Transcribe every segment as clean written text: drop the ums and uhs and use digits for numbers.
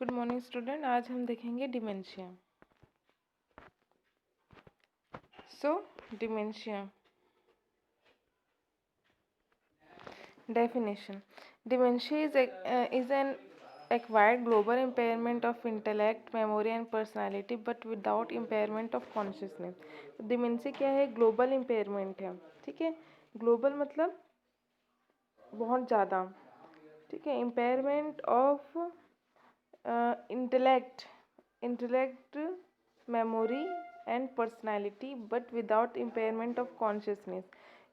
Good morning student. आज हम देखेंगे dementia. Dementia definition. Dementia is an acquired global impairment of intellect, memory and personality but without impairment of consciousness. Dementia क्या है? Global impairment है। ठीक है, global मतलब बहुत ज़्यादा। ठीक है, impairment of intellect, memory and personality but without impairment of consciousness.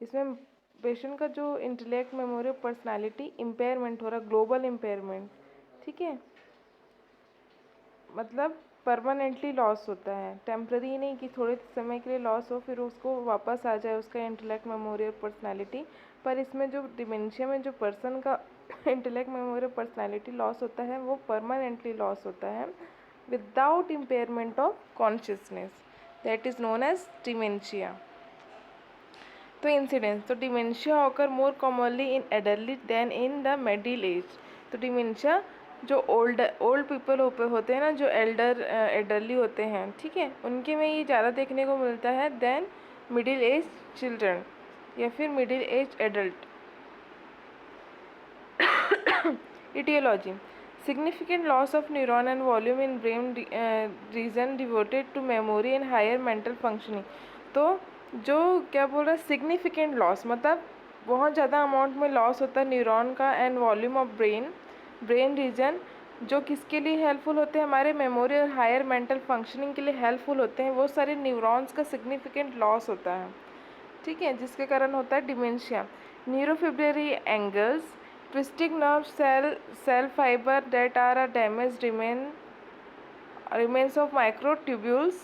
इसमें पेशेंट का जो इंटेलेक्ट, मेमोरी और पर्सनैलिटी इम्पेयरमेंट हो रहा है, ग्लोबल इम्पेयरमेंट। ठीक है, मतलब परमानेंटली लॉस होता है, टेम्पररी नहीं कि थोड़े समय के लिए लॉस हो फिर उसको वापस आ जाए उसका इंटेलेक्ट, मेमोरी और पर्सनैलिटी। पर इसमें जो डिमेंशिया में जो पर्सन का इंटेलेक्ट, मेमोरी और पर्सनैलिटी लॉस होता है वो परमानेंटली लॉस होता है without impairment of consciousness, that is known as dementia. तो इंसिडेंस, तो dementia occur more commonly in adult than in the middle age. तो डिमेंशिया जो ओल्ड पीपल होते हैं ना, जो एल्डरली होते हैं, ठीक है, उनके में ये ज़्यादा देखने को मिलता है देन मिडिल एज चिल्ड्रन या फिर middle age adult. etiology, significant loss of neuron and volume in brain region devoted to memory and higher mental functioning। तो जो क्या बोल रहा है, सिग्निफिकेंट लॉस मतलब बहुत ज़्यादा अमाउंट में लॉस होता है न्यूरॉन का and volume of brain region, जो किसके लिए हेल्पफुल होते हैं, हमारे मेमोरी और हायर मेंटल फंक्शनिंग के लिए हेल्पफुल होते हैं, वो सारे न्यूरॉन्स का सिग्निफिकेंट लॉस होता है। ठीक है, जिसके कारण होता है dementia. Neurofibrillary angles, twisting nerve cell fiber that are damaged remains of microtubules।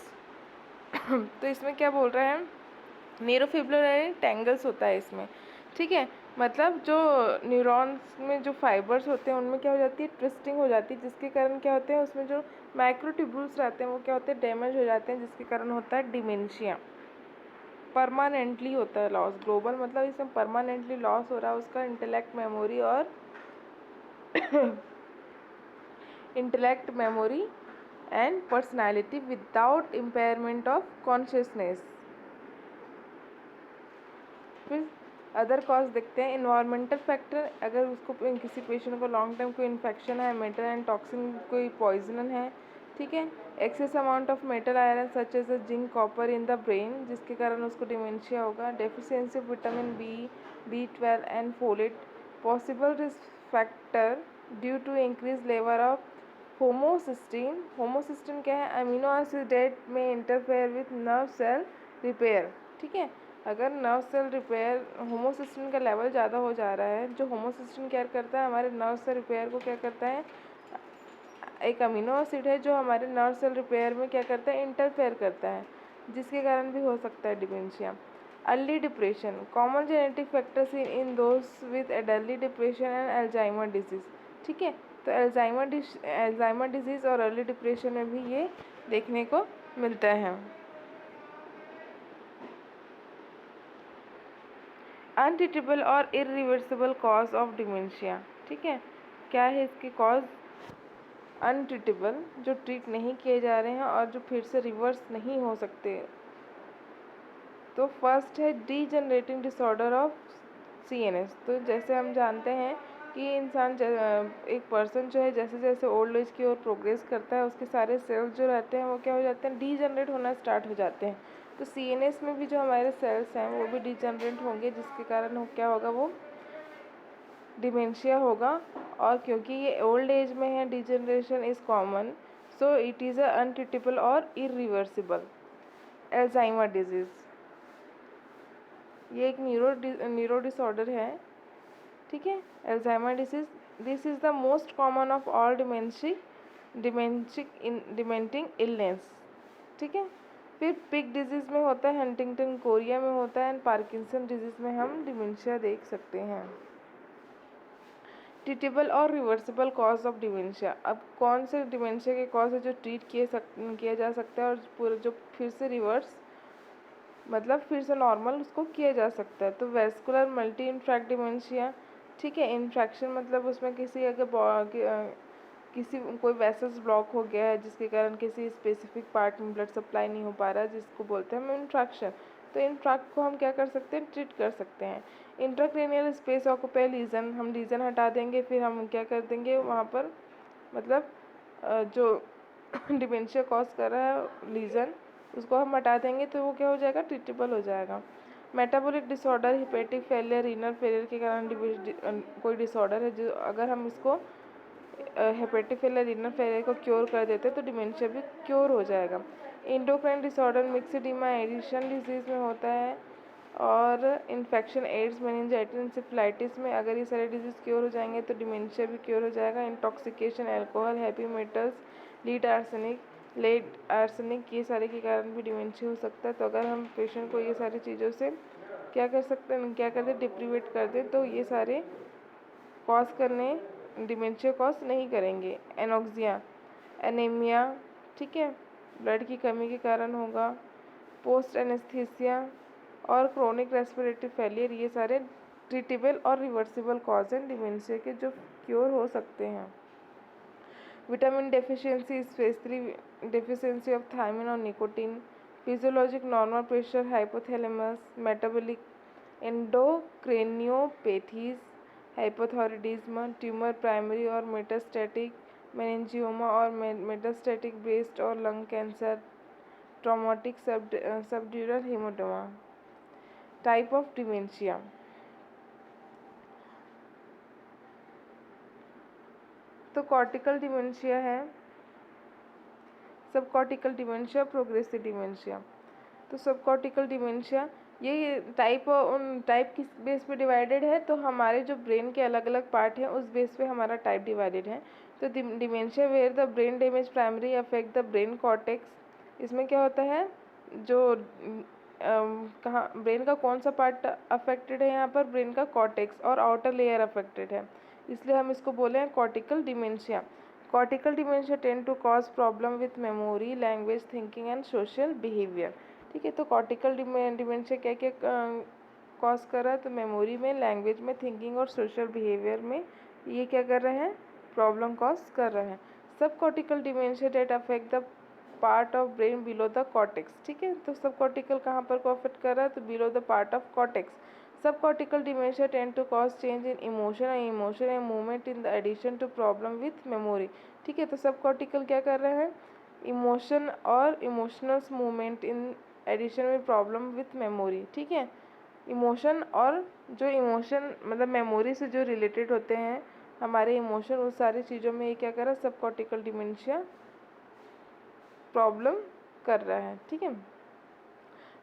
तो इसमें क्या बोल रहे हैं, न्यूरोफिब्रिलरी टेंगल्स होता है इसमें। ठीक है, मतलब जो न्यूरॉन्स में जो फाइबर्स होते हैं उनमें क्या हो जाती है, ट्विस्टिंग हो जाती है, जिसके कारण क्या होते हैं, उसमें जो माइक्रोट्यूब्यूल्स रहते हैं वो क्या होते हैं, डैमेज हो जाते हैं, जिसके कारण होता है डिमेंशिया। परमानेंटली होता है लॉस, ग्लोबल मतलब इसमें परमानेंटली लॉस हो रहा है उसका इंटेलेक्ट, मेमोरी और intellect, memory and personality without impairment of consciousness. फिर अदर कॉज देखते हैं, इन्वायरमेंटल फैक्टर, अगर उसको किसी पेशेंट को लॉन्ग टर्म कोई इन्फेक्शन है, मेटल एंड टॉक्सिन कोई पॉइजन है, ठीक है, excess amount of metal iron such as zinc, copper in the brain, जिसके कारण उसको डिमेंशिया होगा। Deficiency of vitamin B12 and folate, possible risk factor due to increase level of homocysteine. Homocysteine क्या है, अमीनो एसिड डेट में interfere with nerve cell repair. ठीक है, अगर नर्व सेल रिपेयर, होमोसिस्टीन का लेवल ज़्यादा हो जा रहा है, जो होमोसिस्टीन क्या करता है, हमारे नर्व सेल रिपेयर को क्या करता है, एक अमीनो एसिड है जो हमारे नर्व सेल रिपेयर में क्या करता है, इंटरफेयर करता है, जिसके कारण भी हो सकता है dementia. Early depression, common genetic factors in those with early depression and Alzheimer disease. ठीक है, तो अल्जाइमर डिजीज़ और अर्ली डिप्रेशन में भी ये देखने को मिलता है। अनट्रीटेबल और इरिवर्सिबल कॉज ऑफ डिमेंशिया। ठीक है, क्या है इसके कॉज, अनट्रीटेबल जो ट्रीट नहीं किए जा रहे हैं और जो फिर से रिवर्स नहीं हो सकते। तो फर्स्ट है डीजनरेटिंग डिसऑर्डर ऑफ CNS। तो जैसे हम जानते हैं कि इंसान एक पर्सन जो है जैसे जैसे ओल्ड एज की ओर प्रोग्रेस करता है, उसके सारे सेल्स जो रहते हैं वो क्या हो जाते हैं, डीजनरेट होना स्टार्ट हो जाते हैं। तो CNS में भी जो हमारे सेल्स हैं वो भी डीजनरेट होंगे, जिसके कारण क्या होगा, वो डिमेंशिया होगा। और क्योंकि ये ओल्ड एज में है, degeneration is common, so it is a untreatable और इरिवर्सिबल। अल्जाइमर डिजीज़, ये एक न्यूरो डिसऑर्डर है। ठीक है, Alzheimer disease, this is the most common of all dementing illness. ठीक है, फिर पिग डिजीज़ में होता है, हंटिंगटन कोरिया में होता है एंड पार्किंसन डिजीज़ में हम डिमेंशिया देख सकते हैं। ट्रीटेबल और रिवर्सिबल कॉज ऑफ डिमेंशिया, अब कौन से डिमेंशिया के कॉज है जो ट्रीट किया जा सकता है और पूरा जो फिर से रिवर्स मतलब फिर से नॉर्मल उसको किया जा सकता है। तो वेस्कुलर मल्टी इन्फ्रैक्ट डिमेंशिया। ठीक है, इन्फ्रैक्शन मतलब उसमें किसी कोई वेसल्स ब्लॉक हो गया है जिसके कारण किसी स्पेसिफिक पार्ट में ब्लड सप्लाई नहीं हो पा रहा है, जिसको बोलते हैं हम इंफ्रैक्शन। तो इंफ्रैक्ट को हम क्या कर सकते हैं, ट्रीट कर सकते हैं। इंट्राक्रेनियल स्पेस ऑक्यूपाई लीजन, हम लीजन हटा देंगे, फिर हम क्या कर देंगे वहाँ पर, मतलब जो डिमेंशिया कॉज कर रहा है लीजन, उसको हम हटा देंगे तो वो क्या हो जाएगा, ट्रीटेबल हो जाएगा। Metabolic disorder, hepatic failure, renal failure के कारण कोई डिसऑर्डर है जो अगर हम इसको हेपेटिक फेलियर, रीनल फेलियर को क्योर कर देते तो डिमेंशिया भी क्योर हो जाएगा। इंडोक्राइन डिसऑर्डर मिक्सिडीमा एडिशन डिजीज़ में होता है, और इन्फेक्शन एड्स, मेनिंजाइटिस, इंसेफ्लाइटिस में अगर ये सारे डिजीज़ क्योर हो जाएंगे तो डिमेंशिया भी क्योर हो जाएगा। Intoxication, alcohol, heavy metals, lead arsenic, ये सारे के कारण भी डिमेंशिया हो सकता है। तो अगर हम पेशेंट को ये सारी चीज़ों से क्या कर सकते हैं, क्या कर दें, डिप्रीवेट कर दें, तो ये सारे कॉज करने डिमेंशिया कॉज नहीं करेंगे। एनोक्सिया, एनीमिया, ठीक है, ब्लड की कमी के कारण होगा। पोस्ट एनेस्थीसिया और क्रोनिक रेस्पिरेटरी फेलियर, ये सारे ट्रीटेबल और रिवर्सिबल कॉज हैं डिमेंशिया के जो क्योर हो सकते हैं। Vitamin deficiency, specially deficiency of thiamine और nicotine. Physiologic normal pressure, hypothalamus, metabolic endocrinopathies, hypothyroidism, tumour, primary और मेटास्टैटिक मेनिंजियोमा और मेटास्टैटिक ब्रेस्ट और lung cancer, traumatic subdural haematoma. Type of dementia, तो कॉर्टिकल डिमेंशिया है, subcortical dementia, progressive dementia. तो subcortical dementia ये type किस base पे divided है, तो हमारे जो ब्रेन के अलग अलग पार्ट हैं उस बेस पे हमारा टाइप डिवाइडेड है। तो dementia where the brain damage primary affect the brain cortex, इसमें क्या होता है, जो कहाँ ब्रेन का कौन सा पार्ट अफेक्टेड है, यहाँ पर ब्रेन का कॉर्टेक्स और आउटर लेयर अफेक्टेड है, इसलिए हम इसको बोले हैं cortical dementia. Cortical dementia tend to cause problem with memory, language, thinking and social behaviour. ठीक है, तो कॉर्टिकल डिमेंशिया क्या क्या कॉज कर रहा है, तो मेमोरी में, लैंग्वेज में, थिंकिंग और सोशल बिहेवियर में ये क्या कर रहे हैं, प्रॉब्लम कॉज कर रहे हैं। Subcortical dementia that affect the part of brain below the cortex. ठीक है, तो सब कॉर्टिकल कहाँ पर को अफेक्ट कर रहा है, तो below the part of cortex. Subcortical dementia tend to cause change in emotion and movement in the addition to problem with memory. ठीक है, तो सब कॉर्टिकल क्या कर रहे हैं, इमोशन और इमोशनल मूवमेंट इन एडिशन में प्रॉब्लम विथ मेमोरी। ठीक है, इमोशन और जो इमोशन मतलब मेमोरी से जो रिलेटेड होते हैं हमारे इमोशन, उस सारी चीज़ों में ये क्या कर रहा है, सब कॉर्टिकल डिमेंशिया प्रॉब्लम कर रहा है। ठीक है,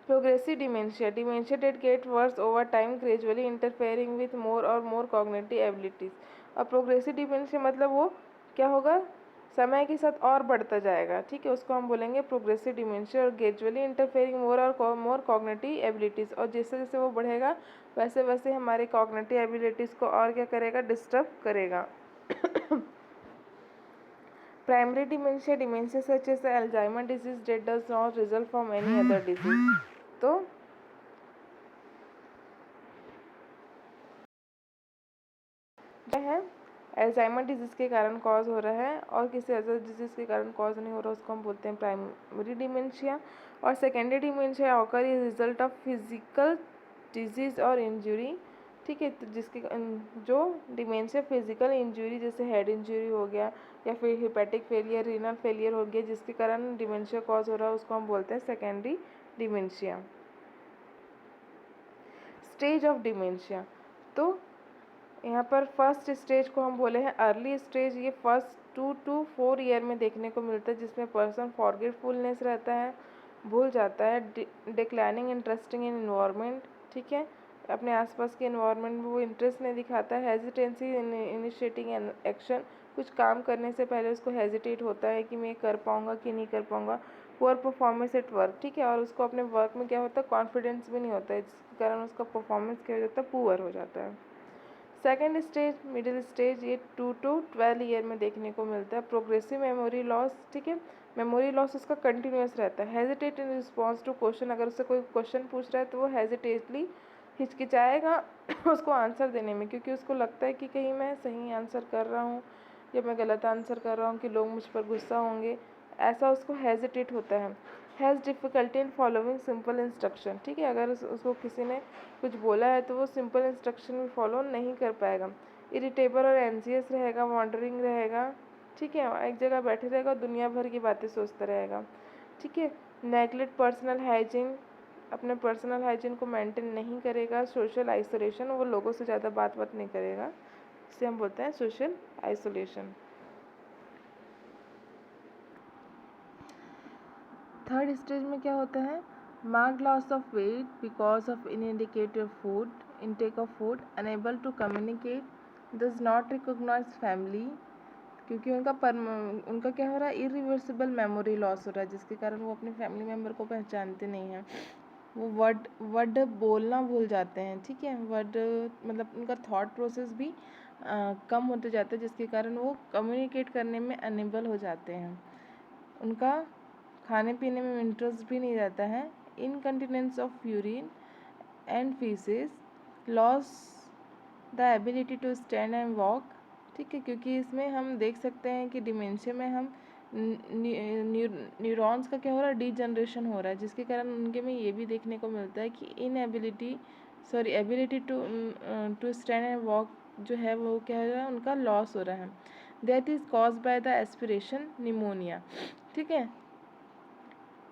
progressive dementia, dementia that get worse over time gradually interfering with more और मोर कॉग्निटिव एबिलिटीज़। और प्रोग्रेसिव डिमेंशिया मतलब वो क्या होगा, समय के साथ और बढ़ता जाएगा। ठीक है, उसको हम बोलेंगे प्रोग्रेसिव डिमेंशिया। और ग्रेजुअली इंटरफेयरिंग मोर और मोर कॉग्निटिव एबिलिटीज़, और जैसे जैसे वो बढ़ेगा वैसे वैसे हमारे कॉग्निटिव एबिलिटीज़ को और क्या करेगा, डिस्टर्ब करेगा। Primary dementia, dementia such as Alzheimer disease that does not result from any other disease. तो जो है अल्जाइमर डिजीज़ के कारण कॉज हो रहा है और किसी अदर डिजीज़ के कारण कॉज नहीं हो रहा, उसको हम बोलते हैं प्राइमरी डिमेंशिया। और secondary dementia occur is result of physical disease और इंजरी। ठीक है, तो जिसके जो डिमेंशिया फिजिकल इंजरी जैसे हेड इंजरी हो गया या फिर हिपेटिक फेलियर, रीनल फेलियर हो गया, जिसके कारण डिमेंशिया कॉज हो रहा है, उसको हम बोलते हैं secondary dementia. Stage of dementia, तो यहाँ पर फर्स्ट स्टेज को हम बोले हैं अर्ली स्टेज। ये फर्स्ट 2 to 4 ईयर में देखने को मिलता है, जिसमें पर्सन फॉरगेटफुलनेस रहता है, भूल जाता है, डिक्लाइनिंग इंटरेस्टिंग इन इन्वायरमेंट। ठीक है, अपने आसपास के इन्वायरमेंट में वो इंटरेस्ट नहीं दिखाता है, hesitancy in initiating an action, कुछ काम करने से पहले उसको हेजिटेट होता है कि मैं कर पाऊँगा कि नहीं कर पाऊँगा। पुअर परफॉर्मेंस एट वर्क, ठीक है, और उसको अपने वर्क में क्या होता है, कॉन्फिडेंस भी नहीं होता है, जिसके कारण उसका परफॉर्मेंस क्या हो जाता है, पुअर हो जाता है। सेकेंड स्टेज, मिडिल स्टेज, ये 2 to 12 ईयर में देखने को मिलता है। प्रोग्रेसिव मेमोरी लॉस, ठीक है, मेमोरी लॉस उसका कंटिन्यूस रहता है। Hesitate in response to question, अगर उससे कोई क्वेश्चन पूछ रहा है तो वो हेजिटेटली हिचकिचाएगा उसको आंसर देने में, क्योंकि उसको लगता है कि कहीं मैं सही आंसर कर रहा हूँ या मैं गलत आंसर कर रहा हूँ कि लोग मुझ पर गुस्सा होंगे, ऐसा उसको हेजिटेट होता है। Has difficulty in following simple instruction, ठीक है, अगर उसको किसी ने कुछ बोला है तो वो सिंपल इंस्ट्रक्शन भी फॉलो नहीं कर पाएगा। इरिटेबल और एंजियस रहेगा, वॉन्डरिंग रहेगा, ठीक है, एक जगह बैठे रहेगा, दुनिया भर की बातें सोचता रहेगा, ठीक है। नेगलेक्ट पर्सनल हाइजीन, अपने पर्सनल हाइजीन को मेंटेन नहीं करेगा। सोशल आइसोलेशन, वो लोगों से ज़्यादा बात नहीं करेगा, इसे हम बोलते हैं सोशल आइसोलेशन। थर्ड स्टेज में क्या होता है, marked loss of weight because of inadequate food intake of food, unable to communicate, does not recognise family, क्योंकि उनका क्या हो रहा है, इरिवर्सिबल मेमोरी लॉस हो रहा है, जिसके कारण वो अपने फैमिली मेम्बर को पहचानते नहीं हैं। वो वर्ड बोलना भूल जाते हैं, ठीक है, वर्ड मतलब उनका थॉट प्रोसेस भी कम होते जाता है, जिसके कारण वो कम्युनिकेट करने में अनेबल हो जाते हैं। उनका खाने पीने में इंटरेस्ट भी नहीं रहता है। Incontinence of urine and faeces, loss the ability to stand and walk, ठीक है, क्योंकि इसमें हम देख सकते हैं कि डिमेंशिया में हम न्यूरॉन्स का क्या हो रहा है, डीजनरेशन हो रहा है, जिसके कारण उनके में ये भी देखने को मिलता है कि ability to stand and walk जो है वो क्या हो रहा है, उनका लॉस हो रहा है। That is cause by the aspiration pneumonia, ठीक है,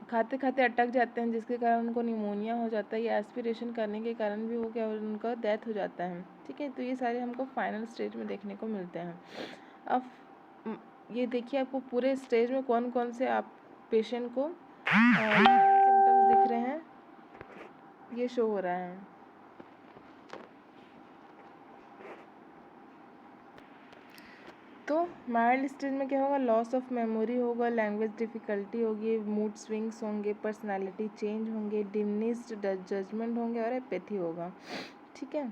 खाते खाते अटक जाते हैं, जिसके कारण उनको निमोनिया हो जाता है, या एस्पिरेशन करने के कारण भी वो क्या उनका डेथ हो जाता है, ठीक है। तो ये सारे हमको फाइनल स्टेज में देखने को मिलते हैं। अब ये देखिए आपको पूरे स्टेज में कौन कौन से आप पेशेंट को सिम्टम्स दिख रहे हैं, ये शो हो रहा है। तो माइल्ड स्टेज में क्या होगा, लॉस ऑफ मेमोरी होगा, लैंग्वेज डिफ़िकल्टी होगी, मूड स्विंग्स होंगे, पर्सनालिटी चेंज होंगे, डिमिनिश्ड जजमेंट होंगे और एपैथी होगा, ठीक है।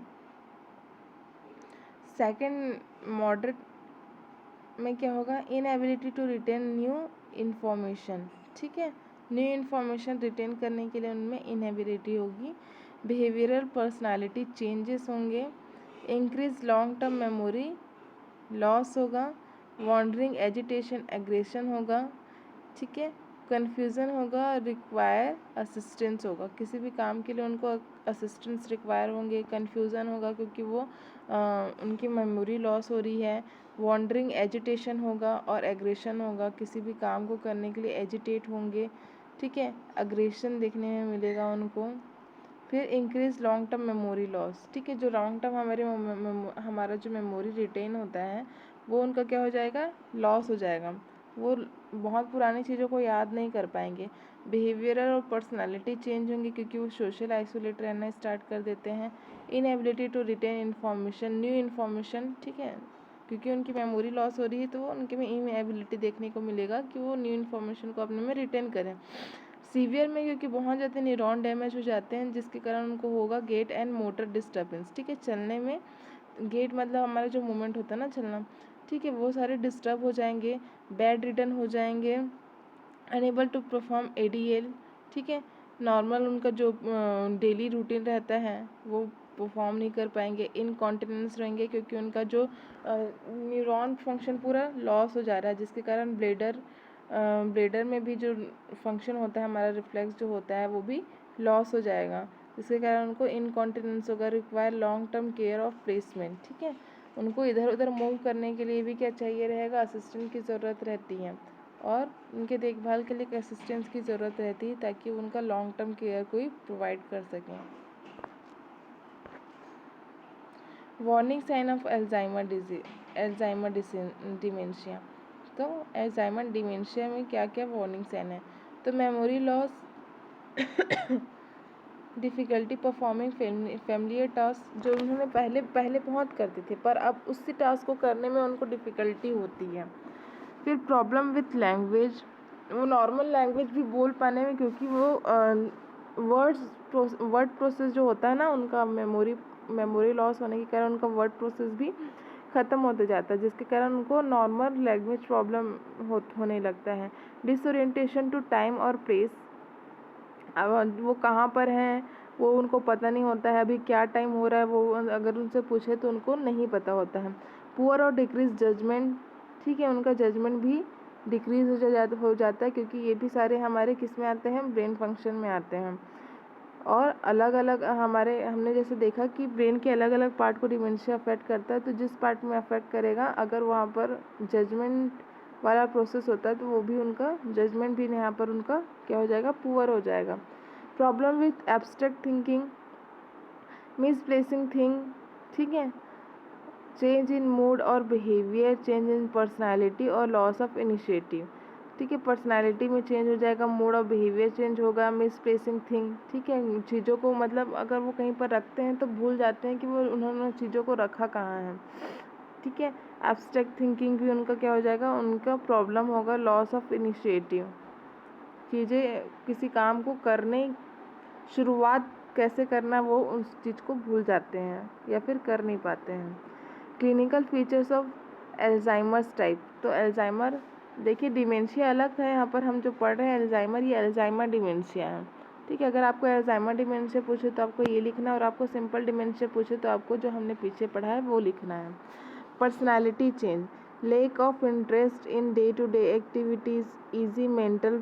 सेकंड मॉडरेट में क्या होगा, inability to retain new information, ठीक है, न्यू इन्फॉर्मेशन रिटेन करने के लिए उनमें इनएबिलिटी होगी। बिहेवियरल पर्सनालिटी चेंजेस होंगे, increase long term memory loss होगा, वॉन्डरिंग एजिटेशन एग्रेशन होगा, ठीक है, कन्फ्यूज़न होगा, रिक्वायर असिस्टेंस होगा, किसी भी काम के लिए उनको असिस्टेंस रिक्वायर होंगे, कन्फ्यूज़न होगा क्योंकि वो उनकी मेमोरी लॉस हो रही है, वॉन्डरिंग एजिटेशन होगा और एग्रेशन होगा, किसी भी काम को करने के लिए एजिटेट होंगे, ठीक है, अग्रेशन देखने में मिलेगा उनको। फिर increase long term memory loss, ठीक है, जो लॉन्ग टर्म हमारा जो मेमोरी रिटेन होता है वो उनका क्या हो जाएगा, लॉस हो जाएगा, वो बहुत पुरानी चीज़ों को याद नहीं कर पाएंगे। बिहेवियरल और पर्सनालिटी चेंज होंगे क्योंकि वो सोशल आइसोलेट रहना स्टार्ट कर देते हैं। Inability to retain information, new information, ठीक है, क्योंकि उनकी मेमोरी लॉस हो रही है तो उनके में इनएबिलिटी देखने को मिलेगा कि वो न्यू इन्फॉर्मेशन को अपने में रिटेन करें। सीवियर में क्योंकि बहुत ज़्यादा न्यूरॉन डैमेज हो जाते हैं, जिसके कारण उनको होगा गेट एंड मोटर डिस्टर्बेंस, ठीक है, चलने में गेट मतलब हमारा जो मूवमेंट होता है ना चलना, ठीक है, वो सारे डिस्टर्ब हो जाएंगे, बेड रिडन हो जाएंगे, अनेबल टू परफॉर्म एडीएल, ठीक है, नॉर्मल उनका जो डेली रूटीन रहता है वो परफॉर्म नहीं कर पाएंगे, इनकॉन्टिनेंस रहेंगे क्योंकि उनका जो न्यूरॉन फंक्शन पूरा लॉस हो जा रहा है, जिसके कारण ब्लेडर में भी जो फंक्शन होता है हमारा रिफ्लेक्स जो होता है वो भी लॉस हो जाएगा, जिसके कारण उनको इनकॉन्टिनेंस होगा, require long term care of placement, ठीक है, उनको इधर उधर मूव करने के लिए भी क्या चाहिए रहेगा, असिस्टेंट की ज़रूरत रहती है, और उनके देखभाल के लिए एक असिस्टेंस की ज़रूरत रहती है ताकि उनका लॉन्ग टर्म केयर कोई प्रोवाइड कर सकें। Warning sign of Alzheimer dementia, तो एल्जाइमर डिमेंशिया में क्या क्या वार्निंग साइन है, तो memory loss, difficulty performing familiar task, जो उन्होंने पहले बहुत करते थे पर अब उसी टास्क को करने में उनको डिफ़िकल्टी होती है। फिर प्रॉब्लम विथ लैंग्वेज, वो नॉर्मल लैंग्वेज भी बोल पाने में, क्योंकि वो वर्ड प्रोसेस जो होता है ना उनका मेमोरी लॉस होने के कारण उनका वर्ड प्रोसेस भी ख़त्म होते जाता है, जिसके कारण उनको नॉर्मल लैंग्वेज प्रॉब्लम होने लगता है। डिसोरिएंटेशन टू टाइम और प्लेस, अब वो कहाँ पर हैं वो उनको पता नहीं होता है, अभी क्या टाइम हो रहा है वो अगर उनसे पूछे तो उनको नहीं पता होता है। पुअर और डिक्रीज जजमेंट, ठीक है, उनका जजमेंट भी डिक्रीज हो जाता है, क्योंकि ये भी सारे हमारे किस में आते हैं, ब्रेन फंक्शन में आते हैं। और अलग अलग हमने जैसे देखा कि ब्रेन के अलग अलग पार्ट को डिमेंशिया अफेक्ट करता है, तो जिस पार्ट में अफेक्ट करेगा, अगर वहाँ पर जजमेंट वाला प्रोसेस होता है तो वो भी उनका जजमेंट भी यहाँ पर उनका क्या हो जाएगा, पुअर हो जाएगा। Problem with abstract thinking, misplacing thing, ठीक है, चेंज इन मूड और बिहेवियर, चेंज इन पर्सनालिटी और लॉस ऑफ इनिशिएटिव, ठीक है, पर्सनालिटी में चेंज हो जाएगा, मूड और बिहेवियर चेंज होगा, मिसप्लेसिंग थिंग, ठीक है, चीज़ों को मतलब अगर वो कहीं पर रखते हैं तो भूल जाते हैं कि वो उन्होंने चीज़ों को रखा कहाँ है, ठीक है। एब्स्ट्रैक्ट थिंकिंग भी उनका क्या हो जाएगा, उनका प्रॉब्लम होगा, लॉस ऑफ इनिशिएटिव, चीज़ें किसी काम को करने शुरुआत कैसे करना वो उस चीज़ को भूल जाते हैं या फिर कर नहीं पाते हैं। Clinical features of Alzheimer's type, तो एल्जाइमर देखिए, डिमेंशिया अलग है, यहाँ पर हम जो पढ़ रहे हैं एल्जाइमर, ये एल्जाइमर डिमेंशिया है, ठीक है। अगर आपको एल्जाइमर डिमेंशिया पूछे तो आपको ये लिखना है, और आपको सिंपल डिमेंशिया पूछे तो आपको जो हमने पीछे पढ़ा है वो लिखना है। Personality change, lack of interest in day to day activities, easy mental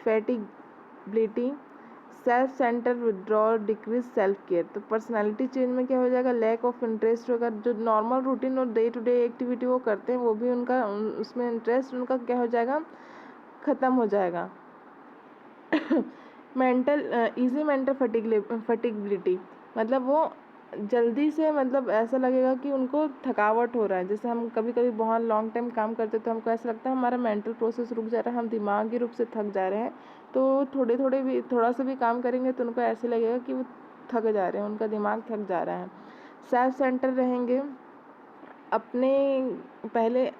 fatiguability, self centre withdrawal, decrease self care. तो पर्सनालिटी चेंज में क्या हो जाएगा, लैक ऑफ इंटरेस्ट होगा, जो नॉर्मल रूटीन और डे टू डे एक्टिविटी वो करते हैं वो भी उनका उसमें इंटरेस्ट उनका क्या हो जाएगा, ख़त्म हो जाएगा। ईजी मेंटल फटिगबिलिटी, मतलब वो जल्दी से, मतलब ऐसा लगेगा कि उनको थकावट हो रहा है। जैसे हम कभी कभी बहुत लॉन्ग टाइम काम करते तो हमको ऐसा लगता है हमारा मेंटल प्रोसेस रुक जा रहा है, हम दिमागी रूप से थक जा रहे हैं। तो थोड़ा सा भी काम करेंगे तो उनको ऐसे लगेगा कि वो थक जा रहे हैं, उनका दिमाग थक जा रहा है। सेल्फ सेंटर रहेंगे, पहले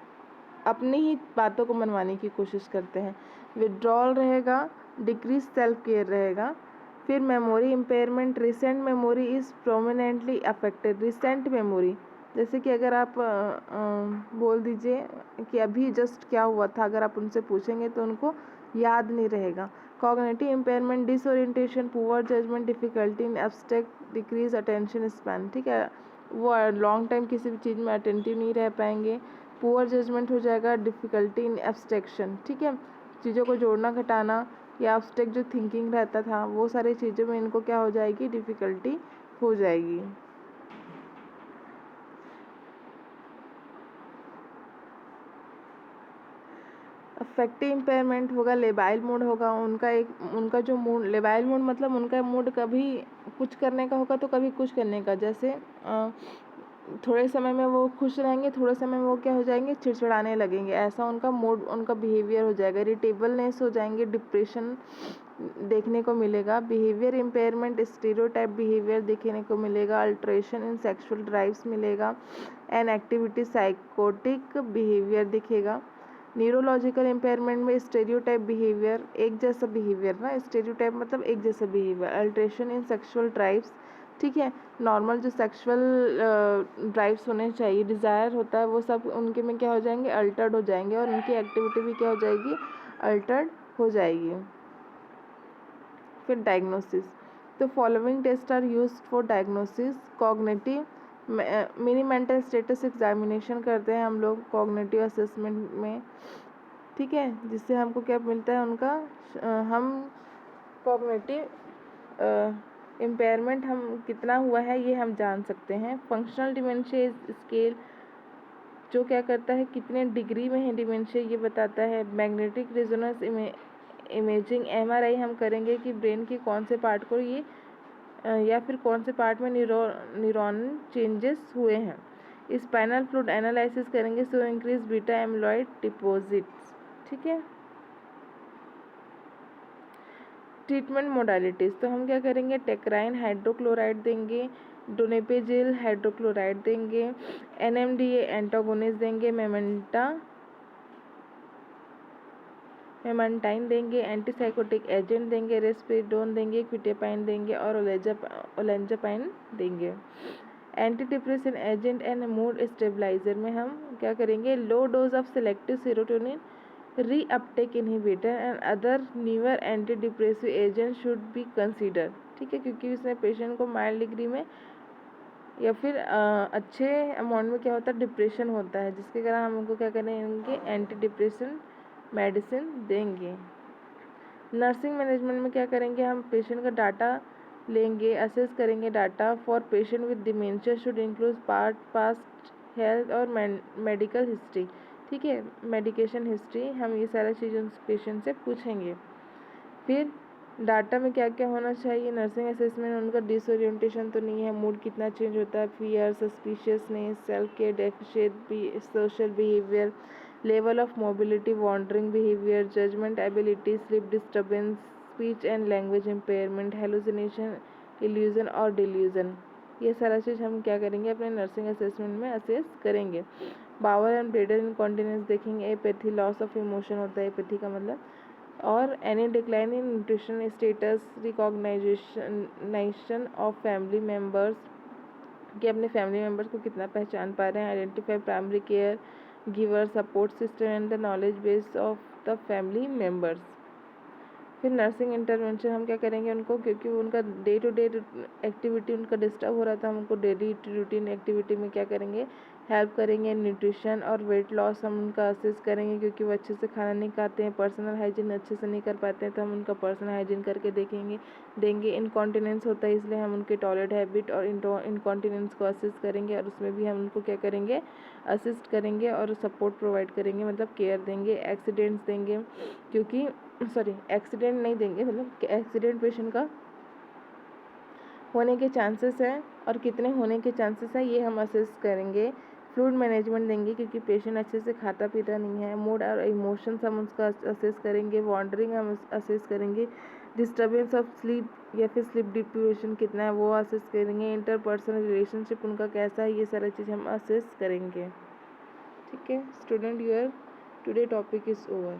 अपनी ही बातों को मनवाने की कोशिश करते हैं। विड्रॉल रहेगा, डिक्रीज सेल्फ केयर रहेगा। फिर memory impairment, recent memory is prominently affected. Recent memory, जैसे कि अगर आप बोल दीजिए कि अभी जस्ट क्या हुआ था, अगर आप उनसे पूछेंगे तो उनको याद नहीं रहेगा। Cognitive impairment, disorientation, poor judgement, difficulty in abstract, decrease attention span, ठीक है, वो लॉन्ग टाइम किसी भी चीज़ में अटेंटिव नहीं रह पाएंगे। पुअर जजमेंट हो जाएगा, डिफ़िकल्टी इन एब्स्ट्रैक्शन, ठीक है, चीज़ों को जोड़ना घटाना या एब्स्ट्रैक्ट जो थिंकिंग रहता था वो सारी चीज़ों में इनको क्या हो जाएगी, डिफ़िकल्टी हो जाएगी। अफेक्टिव इम्पेयरमेंट होगा, लेबाइल मूड होगा, उनका जो मूड, लेबाइल मूड मतलब उनका मूड कभी कुछ करने का होगा तो कभी कुछ करने का। जैसे थोड़े समय में वो खुश रहेंगे, थोड़े समय में वो क्या हो जाएंगे, चिड़चिड़ाने लगेंगे, ऐसा उनका मूड, उनका बिहेवियर हो जाएगा। इरिटेबलनेस हो जाएंगे, डिप्रेशन देखने को मिलेगा। बिहेवियर इम्पेयरमेंट, स्टीरियोटाइप बिहेवियर देखने को मिलेगा। अल्ट्रेशन इन सेक्सुअल ड्राइव्स मिलेगा। एन एक्टिविटी, साइकोटिक बिहेवियर दिखेगा। न्यूरोलॉजिकल इम्पेयरमेंट में स्टेरियोटाइप बिहेवियर, एक जैसा बिहेवियर ना, स्टेरियोटाइप मतलब एक जैसा behaviour. Alteration in sexual drives, ठीक है, नॉर्मल जो सेक्सुअल ड्राइव्स होने चाहिए, डिज़ायर होता है, वो सब उनके में क्या हो जाएंगे, अल्टर्ड हो जाएंगे, और उनकी एक्टिविटी भी क्या हो जाएगी, अल्टर्ड हो जाएगी। फिर डायग्नोसिस, तो following test are used for diagnosis. Cognitive, mini mental status examination करते हैं हम लोग कॉग्निटिव असेसमेंट में, ठीक है, जिससे हमको क्या मिलता है, उनका हम कॉग्निटिव इम्पेयरमेंट हम कितना हुआ है ये हम जान सकते हैं। फंक्शनल डिमेंशिया स्केल जो क्या करता है, कितने डिग्री में है डिमेंशिया ये बताता है। मैग्नेटिक रेजोनेंस इमेजिंग, एमआरआई हम करेंगे कि ब्रेन के कौन से पार्ट को ये या फिर कौन से पार्ट में न्यूरॉन चेंजेस हुए हैं। स्पाइनल फ्लूइड एनालिसिस करेंगे, so increase beta amyloid deposits, ठीक है। ट्रीटमेंट मोडालिटीज़, तो हम क्या करेंगे, टेक्राइन हाइड्रोक्लोराइड देंगे, डोनेपेजिल हाइड्रोक्लोराइड देंगे, एनएमडीए एंटागोनिस्ट देंगे, मेमेंटाइन देंगे, एंटीसाइकोटिक एजेंट देंगे, रेस्पिडोन देंगे, क्विटेपाइन देंगे और ओलेंजापाइन देंगे। Anti depression agent and mood stabiliser में हम क्या करेंगे, low dose of selective serotonin reuptake inhibitor and other newer anti depressive agent should be consider, ठीक है, क्योंकि इसमें पेशेंट को माइल्ड डिग्री में या फिर अच्छे अमाउंट में क्या होता है, डिप्रेशन होता है, जिसके कारण हम उनको क्या करेंगे, एंटी डिप्रेशन मेडिसिन देंगे। नर्सिंग मैनेजमेंट में क्या करेंगे, हम पेशेंट का डाटा लेंगे, असेस करेंगे data for patient with dementia should include past health और मेडिकल हिस्ट्री। ठीक है, मेडिकेशन हिस्ट्री, हम ये सारा चीज़ उस पेशेंट से पूछेंगे। फिर डाटा में क्या क्या होना चाहिए, नर्सिंग असेसमेंट में उनका डिसओरिएंटेशन तो नहीं है, मूड कितना चेंज होता है, fear, suspiciousness, self care deficient, social behaviour, level of mobility, wandering behaviour, judgement ability, sleep disturbance, speech and language impairment, hallucination, illusion और डिल्यूजन। ये सारा चीज़ हम क्या करेंगे, अपने नर्सिंग असेसमेंट में असेस करेंगे। बावल एंड ब्लैडर इनकॉन्टिनेंस देखेंगे, एपैथी, लॉस ऑफ इमोशन होता है एपैथी का मतलब, और any decline in nutrition status, recognisation of family members, कि अपने फैमिली मेम्बर्स को कितना पहचान पा रहे हैं, identify primary care giver, support system and the knowledge base of the family members. फिर नर्सिंग इंटरवेंशन हम क्या करेंगे उनको, क्योंकि उनका डे टू डे एक्टिविटी उनका डिस्टर्ब हो रहा था, हम उनको डेली रूटीन एक्टिविटी में क्या करेंगे, हेल्प करेंगे। न्यूट्रिशन और वेट लॉस हम उनका असेस करेंगे, क्योंकि वो अच्छे से खाना नहीं खाते हैं, पर्सनल हाइजीन अच्छे से नहीं कर पाते हैं, तो हम उनका पर्सनल हाइजीन करके देंगे। इनकॉन्टिनेंस होता है, इसलिए हम उनके टॉयलेट हैबिट और इनकॉन्टिनेंस को असेस करेंगे, और उसमें भी हम उनको क्या करेंगे, असिस्ट करेंगे और सपोर्ट प्रोवाइड करेंगे, मतलब केयर देंगे। एक्सीडेंट्स देंगे, क्योंकि एक्सीडेंट नहीं देंगे, मतलब एक्सीडेंट पेशेंट का होने के चांसेस हैं और कितने होने के चांसेस हैं, ये हम असेस करेंगे। फ्लूइड मैनेजमेंट देंगे, क्योंकि पेशेंट अच्छे से खाता पीता नहीं है। मूड और इमोशंस हम उसका असेस करेंगे। वॉन्डरिंग हम असेस करेंगे। डिस्टर्बेंस ऑफ स्लीप या फिर स्लीप डिप्रिवेशन कितना है वो असेस करेंगे। इंटरपर्सनल रिलेशनशिप उनका कैसा है, ये सारा चीज़ हम असेस करेंगे। ठीक है student, your today topic is over.